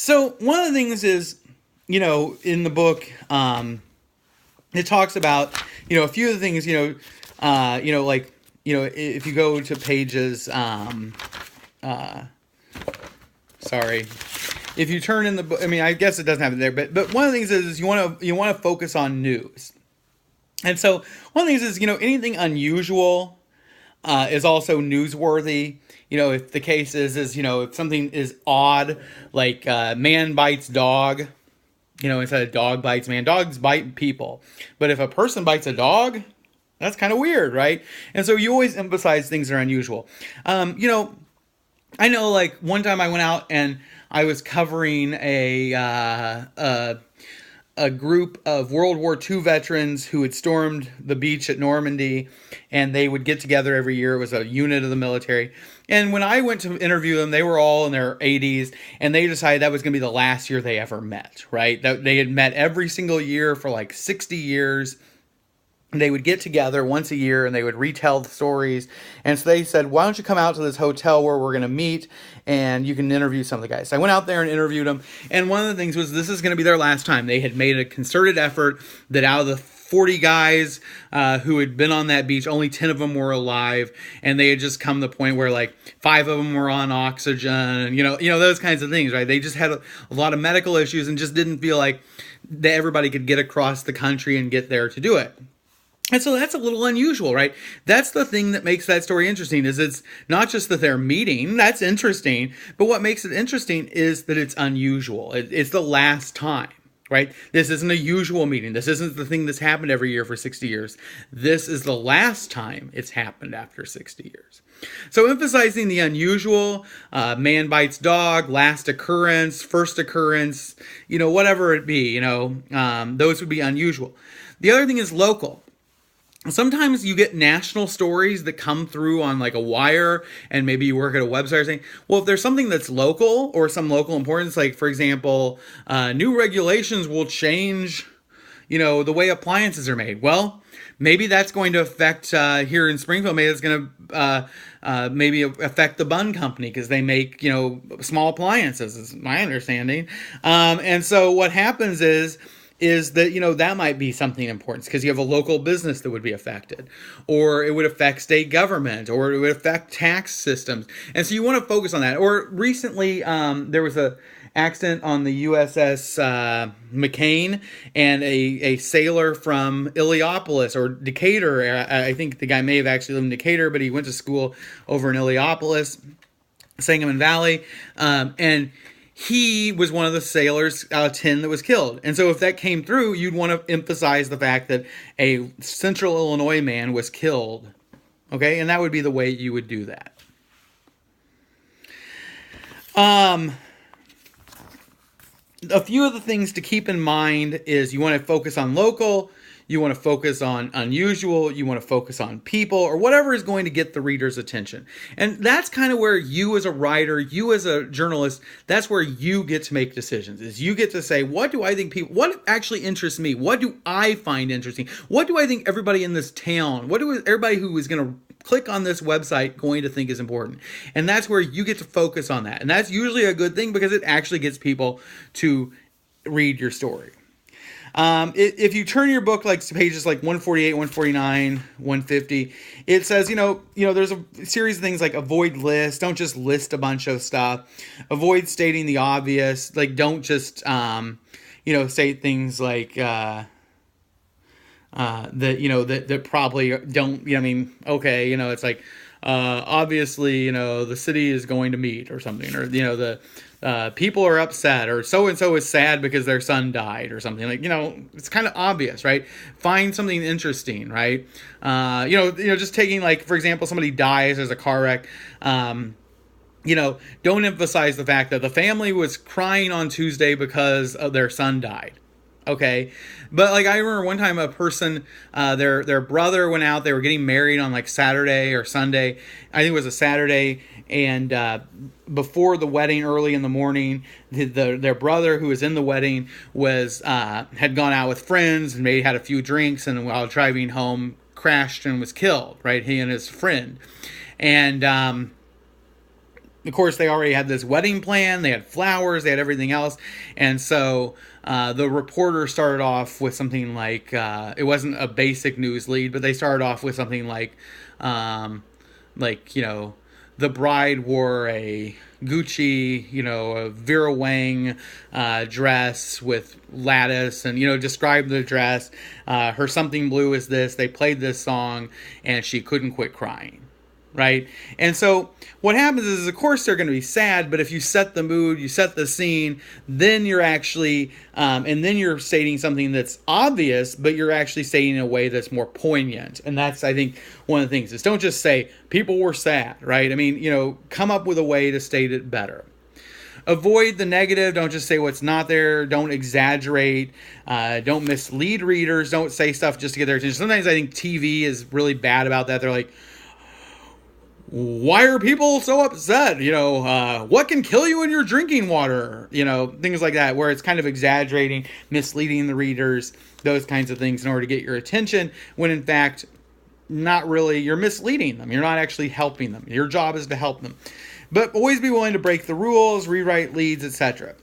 So one of the things is, in the book, it talks about, a few of the things, like, if you go to pages, sorry, if you turn in the book, I mean, I guess it doesn't have it there, but one of the things is you want to focus on news. And so one of the things is, anything unusual is also newsworthy. If the case is if something is odd, like man bites dog, instead of dog bites man, dogs bite people. But if a person bites a dog, that's kind of weird, right? And so you always emphasize things that are unusual. I know, like, one time I went out and I was covering a group of World War II veterans who had stormed the beach at Normandy, and they would get together every year. It was a unit of the military. And when I went to interview them, they were all in their 80s, and they decided that was going to be the last year they ever met, right? That they had met every single year for like 60 years. They would get together once a year and they would retell the stories. And so they said, why don't you come out to this hotel where we're going to meet and you can interview some of the guys. So I went out there and interviewed them. And one of the things was, this is going to be their last time. They had made a concerted effort that out of the 40 guys who had been on that beach, only 10 of them were alive. And they had just come to the point where, like, 5 of them were on oxygen, those kinds of things, right? They just had a lot of medical issues and just didn't feel like that everybody could get across the country and get there to do it. And so that's a little unusual, right? That's the thing that makes that story interesting, is it's not just that they're meeting. That's interesting. But what makes it interesting is that it's unusual. It's the last time, right? This isn't a usual meeting. This isn't the thing that's happened every year for 60 years. This is the last time it's happened after 60 years. So emphasizing the unusual, man bites dog, last occurrence, first occurrence, whatever it be, those would be unusual. The other thing is local. Sometimes you get national stories that come through on, like, a wire, and maybe you work at a website or something. Well, if there's something that's local or some local importance, like, for example, new regulations will change, the way appliances are made. Well, maybe that's going to affect, here in Springfield, maybe it's going to maybe affect the Bun Company because they make, small appliances, is my understanding. And so what happens is that, that might be something important because you have a local business that would be affected, or it would affect state government, or it would affect tax systems. And so you want to focus on that. Or recently, there was a accident on the USS McCain, and a sailor from Illiopolis or Decatur. I think the guy may have actually lived in Decatur, but he went to school over in Illiopolis, Sangamon Valley, and he was one of the sailors out of 10 that was killed. And so if that came through, you'd want to emphasize the fact that a Central Illinois man was killed. Okay? And that would be the way you would do that. A few of the things to keep in mind is you want to focus on local, you want to focus on unusual, you want to focus on people, or whatever is going to get the reader's attention. And that's kind of where you as a writer, you as a journalist, that's where you get to make decisions. Is you get to say, what do I think people, what actually interests me? What do I find interesting? What do I think everybody in this town, what do everybody who is going to click on this website going to think is important? And that's where you get to focus on that. And that's usually a good thing because it actually gets people to read your story. If you turn your book like to pages like 148, 149, 150, it says, there's a series of things like avoid lists. Don't just list a bunch of stuff. Avoid stating the obvious. Like, don't just, say things like, that probably don't, okay, it's like, obviously, the city is going to meet or something, or, the people are upset, or so-and-so is sad because their son died or something. Like, it's kind of obvious, right? Find something interesting, right? Just taking, like, for example, somebody dies as a car wreck. Don't emphasize the fact that the family was crying on Tuesday because their son died. Okay. But, like, I remember one time a person, their brother went out, they were getting married on, like, Saturday or Sunday. I think it was a Saturday. And before the wedding, early in the morning, their brother who was in the wedding had gone out with friends and maybe had a few drinks, and while driving home crashed and was killed, right? He and his friend. And of course, they already had this wedding plan. They had flowers. They had everything else. And so the reporter started off with something like, it wasn't a basic news lead, but they started off with something you know, the bride wore a Gucci, you know, a Vera Wang dress with lattice, and, you know, described the dress. Her something blue is this. They played this song, and she couldn't quit crying. Right? And so what happens is, of course, they're going to be sad, but if you set the mood, you set the scene, then you're actually, and then you're stating something that's obvious, but you're actually stating in a way that's more poignant. And that's, I think, one of the things is, don't just say people were sad, right? I mean, you know, come up with a way to state it better. Avoid the negative. Don't just say what's not there. Don't exaggerate. Don't mislead readers. Don't say stuff just to get their attention. Sometimes I think TV is really bad about that. They're like, why are people so upset? You know, what can kill you in your drinking water? You know, things like that, where it's kind of exaggerating, misleading the readers, those kinds of things in order to get your attention, when in fact, not really, you're misleading them. You're not actually helping them. Your job is to help them. But always be willing to break the rules, rewrite leads, etc.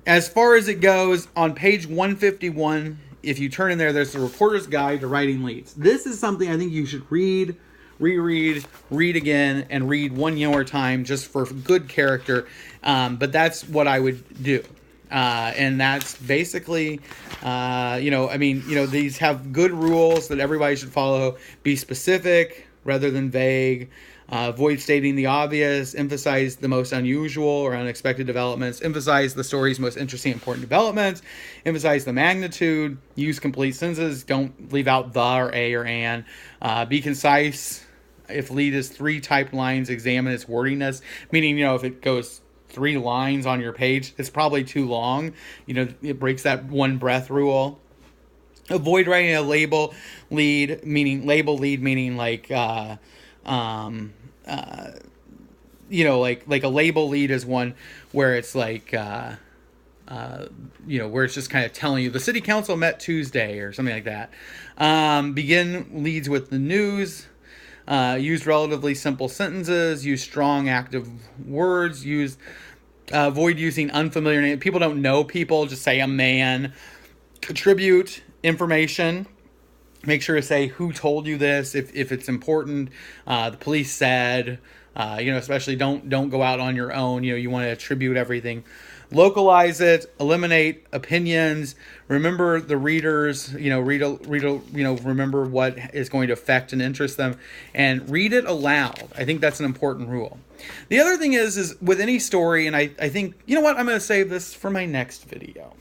As far as it goes, on page 151, if you turn in there, there's the Reporter's Guide to Writing Leads. This is something I think you should read, reread, read again, and read one more time just for good character. But that's what I would do. And that's basically, you know, I mean, you know, these have good rules that everybody should follow. Be specific rather than vague. Avoid stating the obvious. Emphasize the most unusual or unexpected developments. Emphasize the story's most interesting, important developments. Emphasize the magnitude. Use complete sentences. Don't leave out the or a or an. Be concise. If lead is 3 typed lines, examine its wordiness. Meaning, you know, if it goes 3 lines on your page, it's probably too long. You know, it breaks that one breath rule. Avoid writing a label lead, meaning like, you know, like a label lead is one where it's like, you know, where it's just kind of telling you the city council met Tuesday or something like that. Begin leads with the news. Use relatively simple sentences. Use strong, active words. Avoid using unfamiliar names. People don't know people. Just say a man. Contribute information. Make sure to say who told you this if it's important. The police said, you know, especially don't go out on your own. You know, you want to attribute everything. Localize it. Eliminate opinions. Remember the readers. You know, remember what is going to affect and interest them, and read it aloud. I think that's an important rule. The other thing is with any story, and I think, you know what, I'm going to save this for my next video.